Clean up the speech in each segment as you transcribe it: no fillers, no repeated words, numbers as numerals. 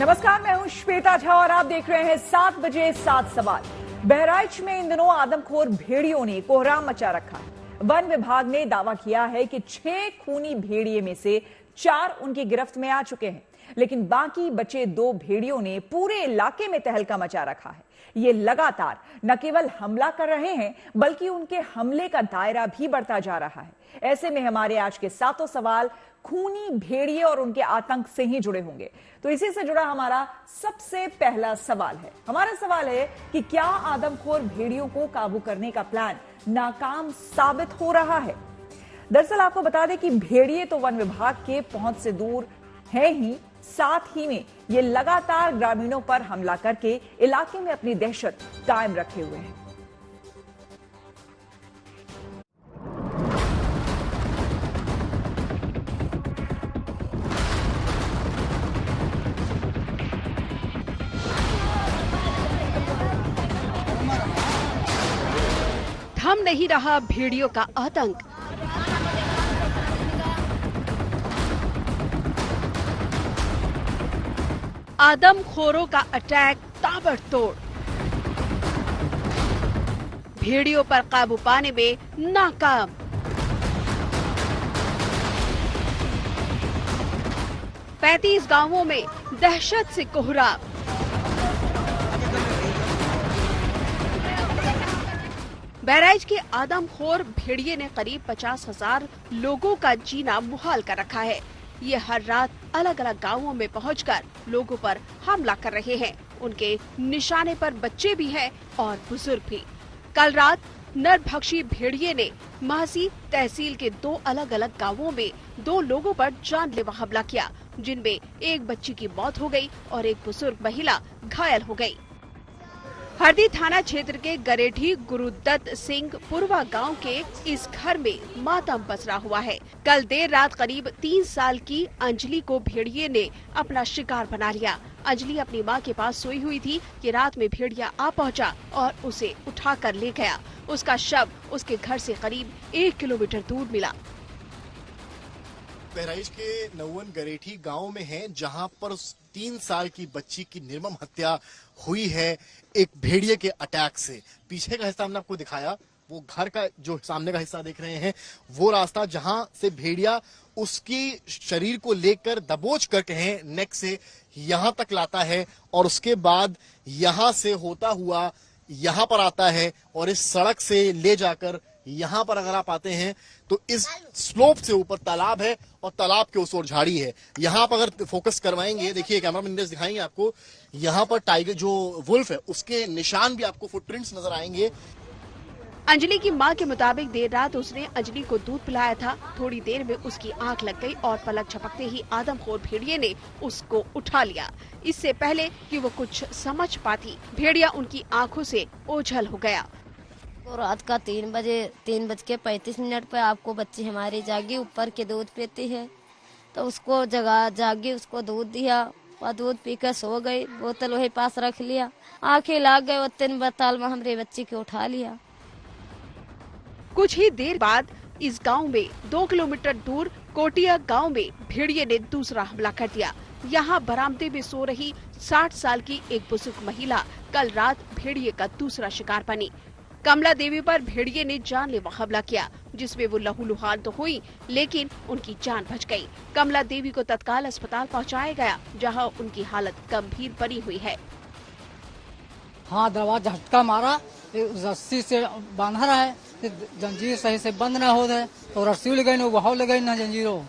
नमस्कार, मैं हूं श्वेता झा और आप देख रहे हैं 7 बजे 7 सवाल। बहराइच में इन दिनों आदमखोर भेड़ियों ने कोहराम मचा रखा है। वन विभाग ने दावा किया है कि 6 खूनी भेड़िए में से 4 उनकी गिरफ्त में आ चुके हैं, लेकिन बाकी बचे 2 भेड़ियों ने पूरे इलाके में तहलका मचा रखा है। ये लगातार न केवल हमला कर रहे हैं, बल्कि उनके हमले का दायरा भी बढ़ता जा रहा है। ऐसे में हमारे आज के 7 सवाल खूनी भेड़िए और उनके आतंक से ही जुड़े होंगे। तो इसी से जुड़ा हमारा सबसे पहला सवाल है। हमारा सवाल है कि क्या आदमखोर भेड़ियों को काबू करने का प्लान नाकाम साबित हो रहा है? दरअसल आपको बता दें कि भेड़िए तो वन विभाग के पहुंच से दूर है ही, साथ ही में ये लगातार ग्रामीणों पर हमला करके इलाके में अपनी दहशत कायम रखे हुए हैं। थम नहीं रहा भेड़ियों का आतंक। आदमखोरों का अटैक ताबड़तोड़। भेड़ियों पर काबू पाने में नाकाम। पैंतीस गांवों में दहशत से कोहराम। बहराइच के आदमखोर भेड़िए ने करीब 50,000 लोगों का जीना मुहाल कर रखा है। ये हर रात अलग अलग गांवों में पहुंचकर लोगों पर हमला कर रहे हैं। उनके निशाने पर बच्चे भी हैं और बुजुर्ग भी। कल रात नरभक्षी भेड़िए ने महासी तहसील के 2 अलग अलग गांवों में 2 लोगों पर जानलेवा हमला किया, जिनमें एक बच्ची की मौत हो गई और एक बुजुर्ग महिला घायल हो गई। हरदी थाना क्षेत्र के गरेठी गुरुदत्त सिंह पुरवा गांव के इस घर में मातम पसरा हुआ है। कल देर रात करीब 3 साल की अंजलि को भेड़िए ने अपना शिकार बना लिया। अंजलि अपनी मां के पास सोई हुई थी कि रात में भेड़िया आ पहुंचा और उसे उठाकर ले गया। उसका शव उसके घर से करीब 1 किलोमीटर दूर मिला। बहराइच के नौवन गरेठी गांव में है, जहां पर 3 साल की बच्ची की निर्मम हत्या हुई है एक भेड़िए के अटैक से। पीछे का हिस्सा हमने आपको दिखाया, वो घर का जो सामने का हिस्सा देख रहे हैं, वो रास्ता जहां से भेड़िया उसकी शरीर को लेकर दबोच कर कहें नेक से यहां तक लाता है और उसके बाद यहां से होता हुआ यहां पर आता है और इस सड़क से ले जाकर यहाँ पर अगर आप आते हैं तो इस स्लोप से ऊपर तालाब है और तालाब के उस ओर झाड़ी है। यहाँ पर अगर फोकस करवाएंगे, देखिए कैमरा मैन दिखाएंगे आपको, यहाँ पर टाइगर जो वुल्फ है उसके निशान भी आपको फुटप्रिंट्स नजर आएंगे। अंजलि की मां के मुताबिक देर रात उसने अंजलि को दूध पिलाया था। थोड़ी देर में उसकी आंख लग गई और पलक झपकते ही आदमखोर भेड़िए ने उसको उठा लिया। इससे पहले कि वो कुछ समझ पाती, भेड़िया उनकी आंखों से ओझल हो गया। तो रात का 3:35 पे आपको बच्ची हमारी जागी, ऊपर के दूध पीती है, तो उसको जागी उसको दूध दिया और दूध पीकर सो गई। बोतल वही पास रख लिया, आंखें लाग गए और 3 बताल में हमारे बच्ची को उठा लिया। कुछ ही देर बाद इस गांव में 2 किलोमीटर दूर कोटिया गांव में भेड़िए ने दूसरा हमला कर दिया। यहाँ बरामदे में सो रही 60 साल की एक बुजुर्ग महिला कल रात भेड़िए का दूसरा शिकार बनी। कमला देवी पर भेड़िए ने जानलेवा हमला किया, जिसमें वो लहूलुहान तो हुई, लेकिन उनकी जान बच गई। कमला देवी को तत्काल अस्पताल पहुंचाया गया, जहां उनकी हालत गंभीर बनी हुई है। हाँ, दरवाजा झटका मारा, रस्सी से बांधा रहा है, जंजीर सही से बंद न हो रहा, तो रस्सी लग गई, बहाव लग गई ना जंजीरों,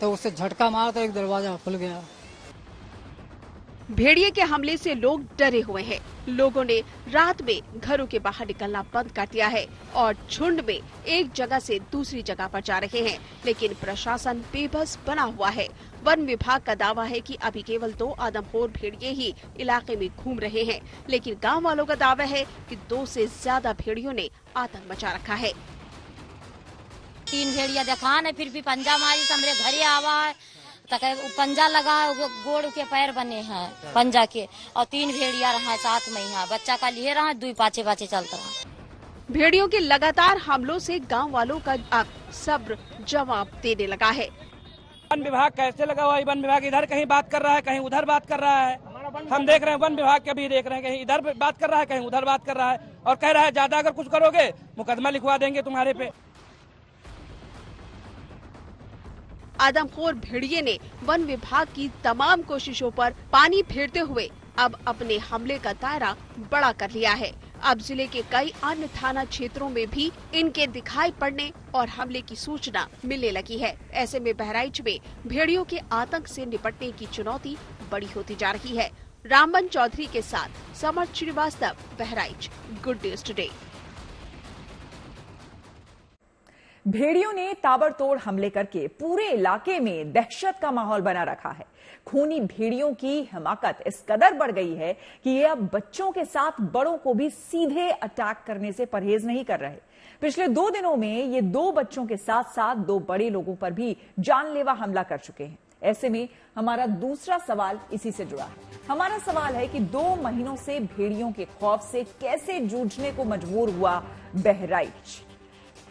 तो उससे झटका मारा तो एक दरवाजा खुल गया। भेड़िए के हमले से लोग डरे हुए हैं। लोगों ने रात में घरों के बाहर निकलना बंद कर दिया है और झुंड में एक जगह से दूसरी जगह पर जा रहे हैं, लेकिन प्रशासन बेबस बना हुआ है। वन विभाग का दावा है कि अभी केवल 2 आदमखोर भेड़िए ही इलाके में घूम रहे हैं, लेकिन गांव वालों का दावा है कि 2 से ज्यादा भेड़ियों ने आतंक मचा रखा है। 3 भेड़िया देखा है, फिर भी पंजा मारी हमरे घरे आवा है, पंजा लगा है, गोड़ के पैर बने हैं पंजा के, और 3 भेड़िया रहा है साथ में यहाँ बच्चा का लिए रहा, 2 पाछे चलता रहा। भेड़ियों के लगातार हमलों से गांव वालों का अब सब्र जवाब देने लगा है। वन विभाग कैसे लगा हुआ है? वन विभाग इधर कहीं बात कर रहा है, कहीं उधर बात कर रहा है। हम देख रहे हैं वन विभाग के भी देख रहे हैं, कहीं इधर बात कर रहा है कहीं उधर बात कर रहा है और कह रहा है ज्यादा अगर कुछ करोगे मुकदमा लिखवा देंगे तुम्हारे पे। आदमखोर भेड़िए ने वन विभाग की तमाम कोशिशों पर पानी फेरते हुए अब अपने हमले का दायरा बड़ा कर लिया है। अब जिले के कई अन्य थाना क्षेत्रों में भी इनके दिखाई पड़ने और हमले की सूचना मिलने लगी है। ऐसे में बहराइच में भेड़ियों के आतंक से निपटने की चुनौती बड़ी होती जा रही है। रामबन चौधरी के साथ Samarth Srivastava, Bahraich, good news today. भेड़ियों ने ताबड़तोड़ हमले करके पूरे इलाके में दहशत का माहौल बना रखा है। खूनी भेड़ियों की हिमाकत इस कदर बढ़ गई है कि ये अब बच्चों के साथ बड़ों को भी सीधे अटैक करने से परहेज नहीं कर रहे। पिछले 2 दिनों में ये 2 बच्चों के साथ साथ 2 बड़े लोगों पर भी जानलेवा हमला कर चुके हैं। ऐसे में हमारा दूसरा सवाल इसी से जुड़ा है। हमारा सवाल है कि 2 महीनों से भेड़ियों के खौफ से कैसे जूझने को मजबूर हुआ बहराइच।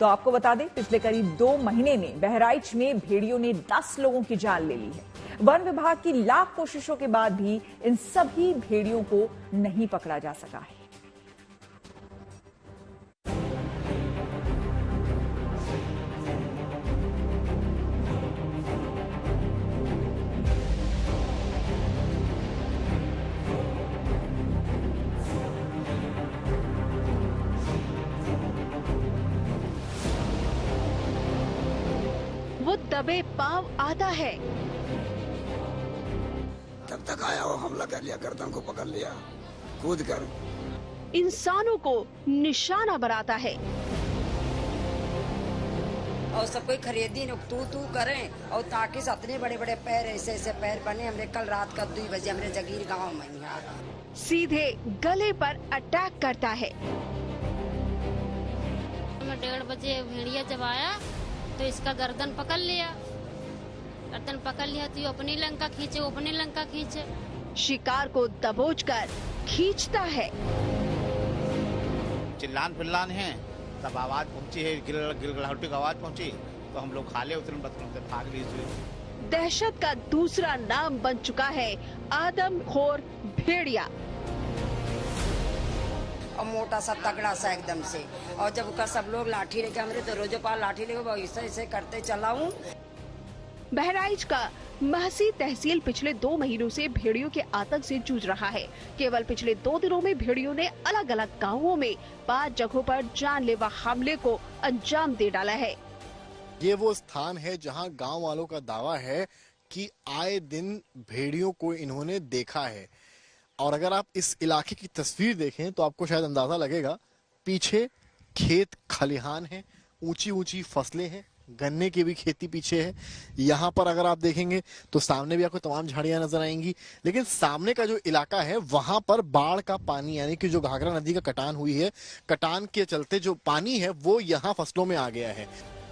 तो आपको बता दें, पिछले करीब 2 महीने में बहराइच में भेड़ियों ने 10 लोगों की जान ले ली है। वन विभाग की लाख कोशिशों के बाद भी इन सभी भेड़ियों को नहीं पकड़ा जा सका है। वो दबे पांव आता है। तब तक आया वो हमला कर लिया, गर्दन को पकड़ लिया कूद कर, इंसानों को निशाना बनाता है और सब कोई खरीदी तू करें और ताकि इतने बड़े बड़े पैर ऐसे पैर बने। हमने कल रात का 2 बजे हमने जगीर गांव में यहाँ सीधे गले पर अटैक करता है। 1:30 बजे भेड़िया जब आया तो इसका गर्दन पकड़ लिया तो अपनी लंका खींचे, वो अपनी लंका खींचे। शिकार को दबोचकर खींचता है। चिल्लान पिल्लान है, तब आवाज पहुंची है, गिलगलाहटी की आवाज पहुंची तो हम लोग खाले उतरे, बस भाग ली। दहशत का दूसरा नाम बन चुका है आदमखोर भेड़िया। और मोटा सा तगड़ा सा एकदम से, और जब का सब लोग लाठी लेके हमरे तो रोजो पाल लाठी लेके ऐसे करते चलाऊं। बहराइच का महसी तहसील पिछले 2 महीनों से भेड़ियों के आतंक से जूझ रहा है। केवल पिछले 2 दिनों में भेड़ियों ने अलग अलग गांवों में 5 जगहों पर जानलेवा हमले को अंजाम दे डाला है। ये वो स्थान है जहां गांव वालों का दावा है कि आए दिन भेड़ियों को इन्होंने देखा है। और अगर आप इस इलाके की तस्वीर देखें तो आपको शायद अंदाजा लगेगा, पीछे खेत खलिहान है, ऊंची ऊंची फसलें हैं, गन्ने की भी खेती पीछे है। यहाँ पर अगर आप देखेंगे तो सामने भी आपको तमाम झाड़ियां नजर आएंगी, लेकिन सामने का जो इलाका है वहां पर बाढ़ का पानी, यानी कि जो घाघरा नदी का कटान हुई है, कटान के चलते जो पानी है वो यहाँ फसलों में आ गया है।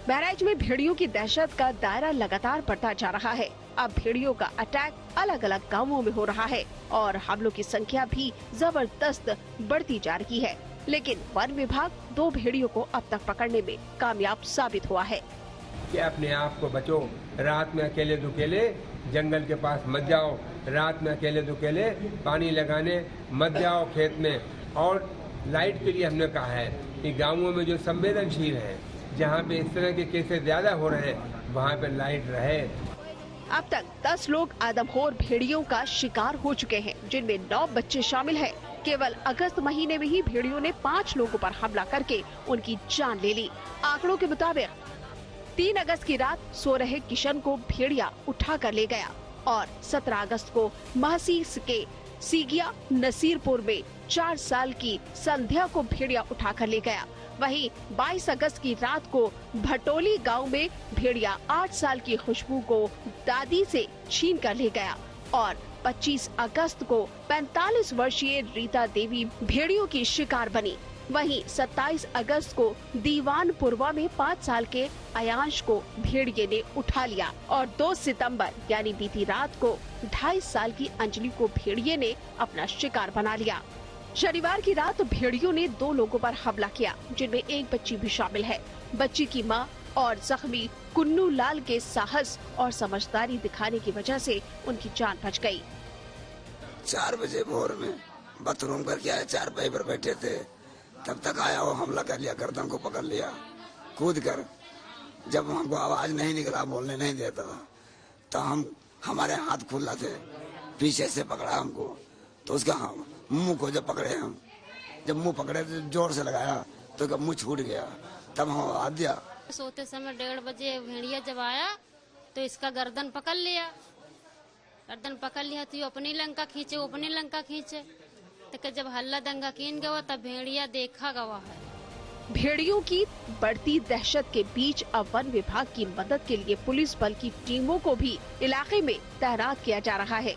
बहराइच में भेड़ियों की दहशत का दायरा लगातार बढ़ता जा रहा है। अब भेड़ियों का अटैक अलग अलग गांवों में हो रहा है और हमलों की संख्या भी जबरदस्त बढ़ती जा रही है। लेकिन वन विभाग 2 भेड़ियों को अब तक पकड़ने में कामयाब साबित हुआ है। कि अपने आप को बचो, रात में अकेले दुकेले जंगल के पास मत जाओ, रात में अकेले दुकेले पानी लगाने मत जाओ खेत में। और लाइट के लिए हमने कहा है कि गाँवों में जो संवेदनशील है, जहाँ पे इस तरह के केसेस ज्यादा हो रहे हैं, वहाँ पे लाइट रहे। अब तक 10 लोग आदमखोर भेड़ियों का शिकार हो चुके हैं, जिनमें 9 बच्चे शामिल हैं। केवल अगस्त महीने में ही भेड़ियों ने 5 लोगों पर हमला करके उनकी जान ले ली। आंकड़ों के मुताबिक 3 अगस्त की रात सो रहे किशन को भेड़िया उठा कर ले गया और 17 अगस्त को महसी के सीगिया नसीरपुर में 4 साल की संध्या को भेड़िया उठा कर ले गया। वहीं 22 अगस्त की रात को भटोली गांव में भेड़िया 8 साल की खुशबू को दादी से छीन कर ले गया और 25 अगस्त को 45 वर्षीय रीता देवी भेड़ियों की शिकार बनी। वहीं 27 अगस्त को दीवानपुरवा में 5 साल के अयांश को भेड़िए ने उठा लिया और 2 सितंबर यानी बीती रात को 2.5 साल की अंजलि को भेड़िए ने अपना शिकार बना लिया। शनिवार की रात भेड़ियों ने 2 लोगों पर हमला किया, जिनमें एक बच्ची भी शामिल है। बच्ची की मां और जख्मी कुन्नू लाल के साहस और समझदारी दिखाने की वजह से उनकी जान बच गई। 4 बजे भोर में बाथरूम करके आए, चारपाई पर बैठे थे, तब तक आया वो हमला कर लिया, गर्दन को पकड़ लिया कूद कर। जब हमको आवाज नहीं निकला, बोलने नहीं देता था, तो हमारे हाथ खुला थे, पीछे से पकड़ा हमको, तो उसका मुंह को जब पकड़े हम, जब मुंह पकड़े तो जोर से लगाया तो मुंह छूट गया, तब हम आवाज दिया। सोते समय 1:30 बजे भेड़िया जब आया तो इसका गर्दन पकड़ लिया, तो अपनी लंका खींचे, वो अपनी लंका खींचे, तो जब हल्ला दंगा कीन गवा तब भेड़िया देखा गवा है। भेड़ियों की बढ़ती दहशत के बीच अब वन विभाग की मदद के लिए पुलिस बल की टीमों को भी इलाके में तैनात किया जा रहा है।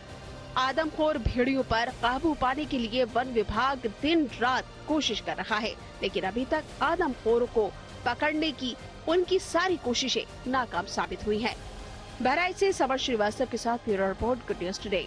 आदमखोर भेड़ियों पर काबू पाने के लिए वन विभाग दिन रात कोशिश कर रहा है, लेकिन अभी तक आदमखोरों को पकड़ने की उनकी सारी कोशिशें नाकाम साबित हुई हैं। बहराइच से समर श्रीवास्तव के साथ bureau report, good news today.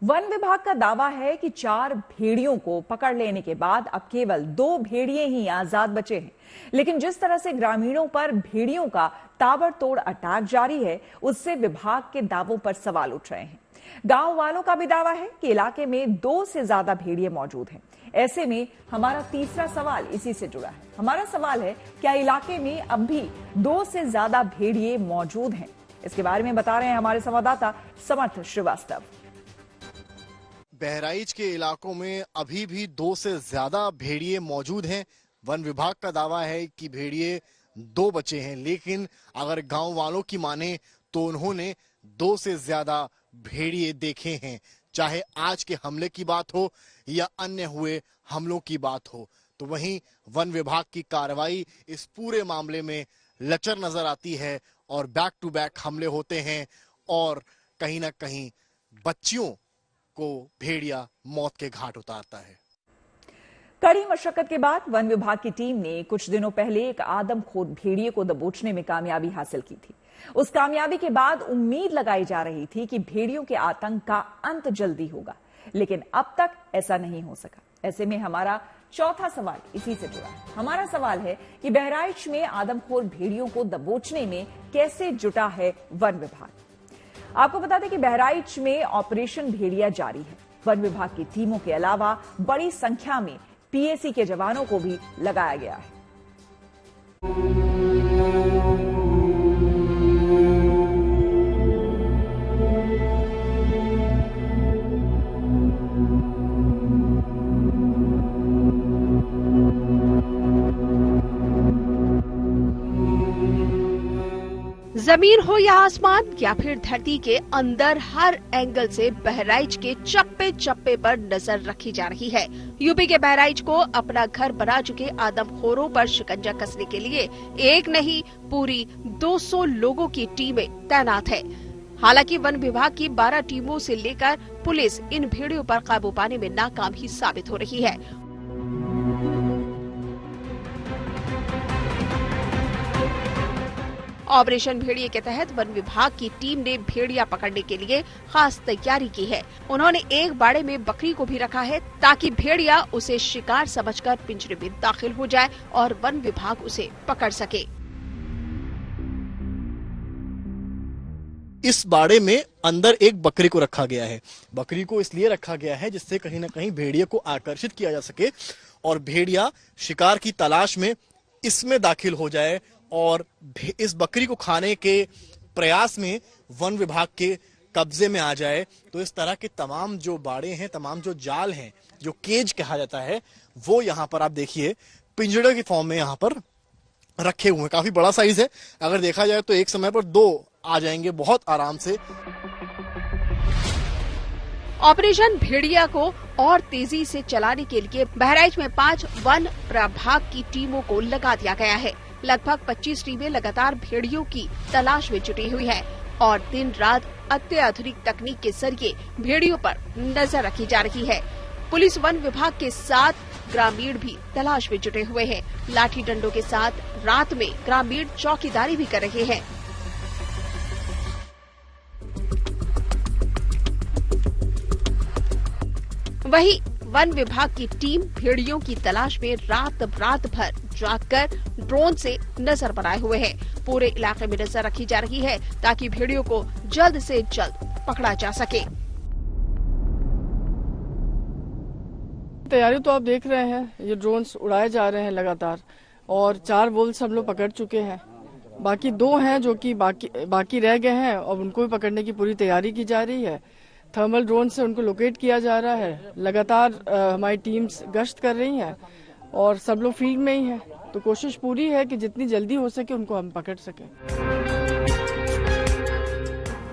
One विभाग का दावा है कि 4 भेड़ियों को पकड़ लेने के बाद अब केवल 2 भेड़िए ही आजाद बचे हैं, लेकिन जिस तरह से ग्रामीणों पर भेड़ियों का ताबड़तोड़ अटैक जारी है, उससे विभाग के दावों पर सवाल उठ रहे हैं। गांव वालों का भी दावा है कि इलाके में 2 से ज्यादा भेड़िए मौजूद हैं। ऐसे में हमारा तीसरा सवाल इसी से जुड़ा है। हमारा सवाल है, क्या इलाके में अब भी 2 से ज्यादा भेड़िए मौजूद हैं? इसके बारे में बता रहे हैं हमारे संवाददाता समर्थ श्रीवास्तव। बहराइच के इलाकों में अभी भी 2 से ज्यादा भेड़िए मौजूद हैं। वन विभाग का दावा है कि भेड़िए 2 बचे हैं, लेकिन अगर गांव वालों की माने तो उन्होंने 2 से ज्यादा भेड़िए देखे हैं। चाहे आज के हमले की बात हो या अन्य हुए हमलों की बात हो, तो वहीं वन विभाग की कार्रवाई इस पूरे मामले में लचर नजर आती है और बैक टू बैक हमले होते हैं और कहीं ना कहीं बच्चियों को भेड़िया मौत के घाट उतारता है। कड़ी मशक्कत के बाद वन विभाग की टीम ने कुछ दिनों पहले एक आदमखोर भेड़िए को दबोचने में कामयाबी हासिल की थी। उस कामयाबी के बाद उम्मीद लगाई जा रही थी कि भेड़ियों के आतंक का अंत जल्दी होगा, लेकिन अब तक ऐसा नहीं हो सका। ऐसे में हमारा चौथा सवाल इसी से जुड़ा है। हमारा सवाल है कि बहराइच में आदमखोर भेड़ियों को दबोचने में कैसे जुटा है वन विभाग। आपको बता दें कि बहराइच में ऑपरेशन भेड़िया जारी है। वन विभाग की टीमों के अलावा बड़ी संख्या में पीएसी के जवानों को भी लगाया गया है। जमीन हो या आसमान या फिर धरती के अंदर, हर एंगल से बहराइच के चप्पे चप्पे पर नजर रखी जा रही है। यूपी के बहराइच को अपना घर बना चुके आदमखोरों पर शिकंजा कसने के लिए एक नहीं पूरी 200 लोगों की टीमें तैनात है। हालांकि वन विभाग की 12 टीमों से लेकर पुलिस इन भेड़ियों पर काबू पाने में नाकाम ही साबित हो रही है। ऑपरेशन भेड़िए के तहत वन विभाग की टीम ने भेड़िया पकड़ने के लिए खास तैयारी की है। उन्होंने एक बाड़े में बकरी को भी रखा है ताकि भेड़िया उसे शिकार समझकर पिंजरे में दाखिल हो जाए और वन विभाग उसे पकड़ सके। इस बाड़े में अंदर एक बकरी को रखा गया है। बकरी को इसलिए रखा गया है जिससे कहीं ना कहीं भेड़िए को आकर्षित किया जा सके और भेड़िया शिकार की तलाश में इसमें दाखिल हो जाए और इस बकरी को खाने के प्रयास में वन विभाग के कब्जे में आ जाए। तो इस तरह के तमाम जो बाड़े हैं, तमाम जो जाल हैं, जो केज कहा जाता है, वो यहाँ पर आप देखिए पिंजड़े की फॉर्म में यहाँ पर रखे हुए हैं। काफी बड़ा साइज है। अगर देखा जाए तो एक समय पर 2 आ जाएंगे बहुत आराम से। ऑपरेशन भेड़िया को और तेजी से चलाने के लिए बहराइच में 5 वन प्रभाग की टीमों को लगा दिया गया है। लगभग 25 टीमें लगातार भेड़ियों की तलाश में जुटी हुई है और दिन रात अत्याधुनिक तकनीक के जरिए भेड़ियों पर नजर रखी जा रही है। पुलिस वन विभाग के साथ ग्रामीण भी तलाश में जुटे हुए हैं। लाठी डंडों के साथ रात में ग्रामीण चौकीदारी भी कर रहे हैं। वहीं वन विभाग की टीम भेड़ियों की तलाश में रात भर जागकर ड्रोन से नजर बनाए हुए है। पूरे इलाके में नजर रखी जा रही है ताकि भेड़ियों को जल्द से जल्द पकड़ा जा सके। तैयारी तो आप देख रहे हैं, ये ड्रोन्स उड़ाए जा रहे हैं लगातार और 4 वुल्व्स हम लोग पकड़ चुके हैं। बाकी 2 हैं जो कि बाकी रह गए हैं और उनको भी पकड़ने की पूरी तैयारी की जा रही है। थर्मल ड्रोन से उनको लोकेट किया जा रहा है। लगातार हमारी टीम्स गश्त कर रही हैं और सब लोग फील्ड में ही हैं, तो कोशिश पूरी है कि जितनी जल्दी हो सके उनको हम पकड़ सकें।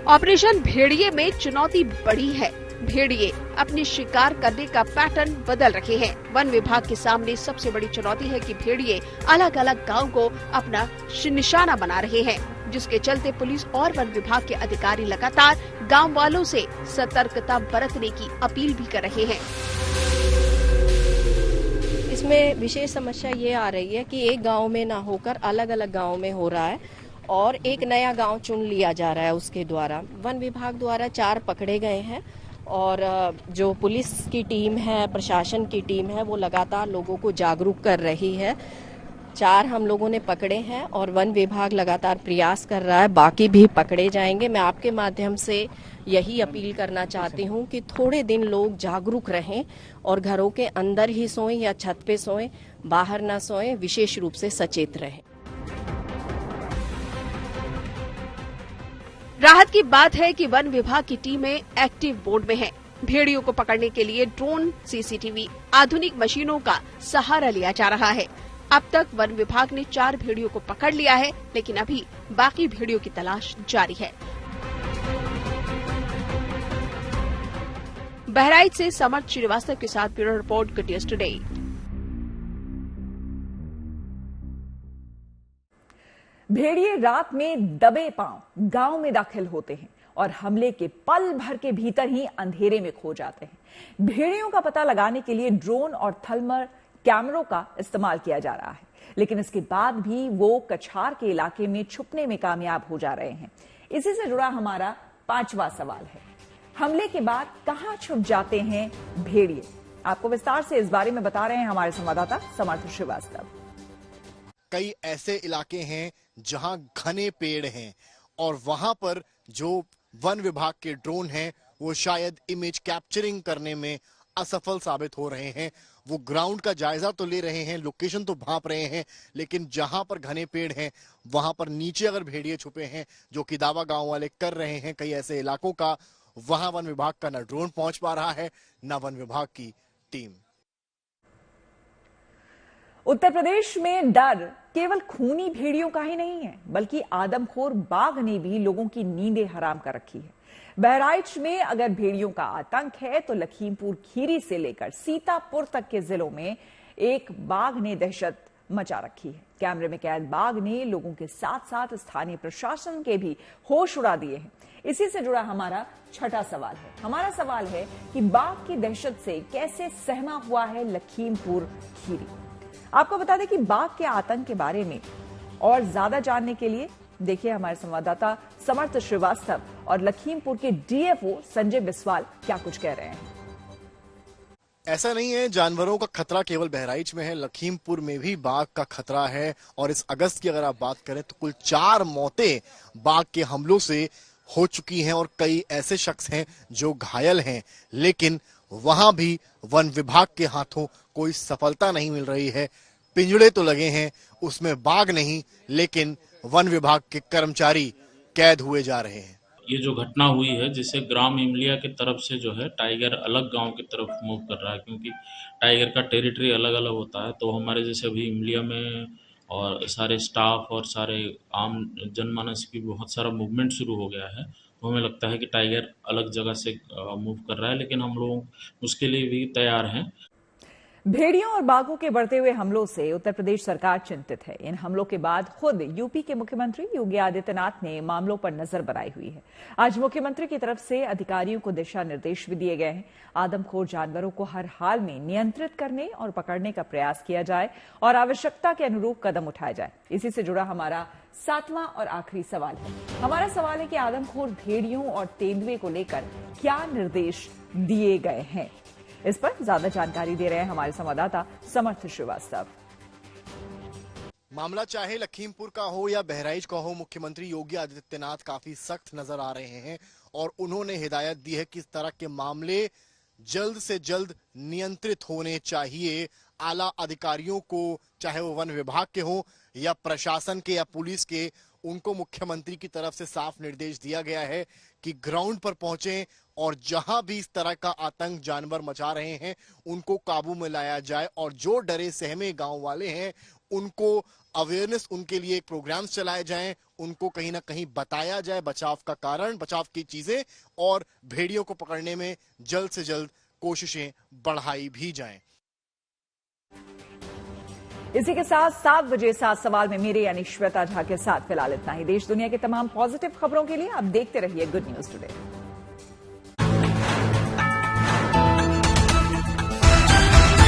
ऑपरेशन भेड़िए में चुनौती बड़ी है। भेड़िए अपने शिकार करने का पैटर्न बदल रहे हैं। वन विभाग के सामने सबसे बड़ी चुनौती है कि भेड़िए अलग अलग गांव को अपना निशाना बना रहे हैं, जिसके चलते पुलिस और वन विभाग के अधिकारी लगातार गांव वालों से सतर्कता बरतने की अपील भी कर रहे हैं। इसमें विशेष समस्या ये आ रही है कि एक गांव में ना होकर अलग अलग गांव में हो रहा है और एक नया गांव चुन लिया जा रहा है उसके द्वारा। वन विभाग द्वारा 4 पकड़े गए हैं और जो पुलिस की टीम है, प्रशासन की टीम है, वो लगातार लोगों को जागरूक कर रही है। 4 हम लोगों ने पकड़े हैं और वन विभाग लगातार प्रयास कर रहा है, बाकी भी पकड़े जाएंगे। मैं आपके माध्यम से यही अपील करना चाहती हूँ कि थोड़े दिन लोग जागरूक रहें और घरों के अंदर ही सोएं या छत पे सोएं, बाहर ना सोएं, विशेष रूप से सचेत रहें। राहत की बात है कि वन विभाग की टीमें एक्टिव मोड में हैं। भेड़ियों को पकड़ने के लिए ड्रोन, सीसीटीवी, आधुनिक मशीनों का सहारा लिया जा रहा है। अब तक वन विभाग ने 4 भेड़ियों को पकड़ लिया है, लेकिन अभी बाकी भेड़ियों की तलाश जारी है। बहराइच से समर्थ श्रीवास्तव के साथ bureau report, good news today. भेड़िए रात में दबे पांव गांव में दाखिल होते हैं और हमले के पल भर के भीतर ही अंधेरे में खो जाते हैं। भेड़ियों का पता लगाने के लिए ड्रोन और थर्मल कैमरों का इस्तेमाल किया जा रहा है, लेकिन इसके बाद भी वो कछार के इलाके में छुपने में कामयाब हो जा रहे हैं। इसी से जुड़ा हमारा 5वां सवाल है, हमले के बाद कहां छुप जाते हैं भेड़िए? आपको विस्तार से इस बारे में बता रहे हैं हमारे संवाददाता समर्थ श्रीवास्तव। कई ऐसे इलाके हैं जहां घने पेड़ हैं और वहां पर जो वन विभाग के ड्रोन हैं वो शायद इमेज कैप्चरिंग करने में असफल साबित हो रहे हैं। वो ग्राउंड का जायजा तो ले रहे हैं, लोकेशन तो भांप रहे हैं, लेकिन जहां पर घने पेड़ हैं वहां पर नीचे अगर भेड़िए छुपे हैं, जो कि दावा गांव वाले कर रहे हैं कई ऐसे इलाकों का, वहां वन विभाग का न ड्रोन पहुंच पा रहा है न वन विभाग की टीम। उत्तर प्रदेश में डर केवल खूनी भेड़ियों का ही नहीं है, बल्कि आदमखोर बाघ ने भी लोगों की नींदें हराम कर रखी है। बहराइच में अगर भेड़ियों का आतंक है, तो लखीमपुर खीरी से लेकर सीतापुर तक के जिलों में एक बाघ ने दहशत मचा रखी है। कैमरे में कैद बाघ ने लोगों के साथ साथ स्थानीय प्रशासन के भी होश उड़ा दिए हैं। इसी से जुड़ा हमारा 6वां सवाल है। हमारा सवाल है कि बाघ की दहशत से कैसे सहमा हुआ है लखीमपुर खीरी। आपको बता दें कि बाघ के आतंक के बारे में और ज्यादा जानने के लिए देखिए हमारे संवाददाता समर्थ श्रीवास्तव और लखीमपुर के डीएफओ संजय बिस्वाल क्या कुछ कह रहे हैं। ऐसा नहीं है जानवरों का खतरा केवल बहराइच में है, लखीमपुर में भी बाघ का खतरा है। और इस अगस्त की अगर आप बात करें तो कुल 4 मौतें बाघ के हमलों से हो चुकी हैं और कई ऐसे शख्स हैं जो घायल हैं, लेकिन वहां भी वन विभाग के हाथों कोई सफलता नहीं मिल रही है। पिंजड़े तो लगे हैं, उसमें बाघ नहीं, लेकिन वन विभाग के कर्मचारी कैद हुए जा रहे हैं। ये जो घटना हुई है, जिससे ग्राम इमलिया की तरफ से जो है टाइगर अलग गांव की तरफ मूव कर रहा है, क्योंकि टाइगर का टेरिटरी अलग अलग होता है। तो हमारे जैसे अभी इमलिया में और सारे स्टाफ और सारे आम जनमानस की बहुत सारा मूवमेंट शुरू हो गया है। तो हमें लगता है कि टाइगर अलग जगह से मूव कर रहा है, लेकिन हम लोग उसके लिए भी तैयार हैं। भेड़ियों और बाघों के बढ़ते हुए हमलों से उत्तर प्रदेश सरकार चिंतित है। इन हमलों के बाद खुद यूपी के मुख्यमंत्री योगी आदित्यनाथ ने मामलों पर नजर बनाई हुई है। आज मुख्यमंत्री की तरफ से अधिकारियों को दिशा निर्देश भी दिए गए हैं। आदमखोर जानवरों को हर हाल में नियंत्रित करने और पकड़ने का प्रयास किया जाए और आवश्यकता के अनुरूप कदम उठाया जाए। इसी से जुड़ा हमारा 7वां और आखिरी सवाल है। हमारा सवाल है कि आदमखोर भेड़ियों और तेंदुए को लेकर क्या निर्देश दिए गए हैं। इस पर ज्यादा जानकारी दे रहे हैं हमारे संवाददाता समर्थ श्रीवास्तव। मामला चाहे लखीमपुर का हो या बहराइच का हो, मुख्यमंत्री योगी आदित्यनाथ काफी सख्त नजर आ रहे हैं और उन्होंने हिदायत दी है कि इस तरह के मामले जल्द से जल्द नियंत्रित होने चाहिए। आला अधिकारियों को, चाहे वो वन विभाग के हो या प्रशासन के या पुलिस के, उनको मुख्यमंत्री की तरफ से साफ निर्देश दिया गया है कि ग्राउंड पर पहुंचें और जहां भी इस तरह का आतंक जानवर मचा रहे हैं उनको काबू में लाया जाए, और जो डरे सहमे गांव वाले हैं उनको अवेयरनेस, उनके लिए प्रोग्राम्स चलाए जाएं, उनको कहीं ना कहीं बताया जाए बचाव का कारण, बचाव की चीजें, और भेड़ियों को पकड़ने में जल्द से जल्द कोशिशें बढ़ाई भी जाएं। इसी के साथ 7 बजे 7 सवाल में मेरे यानी श्वेता झा के साथ फिलहाल इतना ही। देश दुनिया की तमाम पॉजिटिव खबरों के लिए आप देखते रहिए गुड न्यूज टुडे।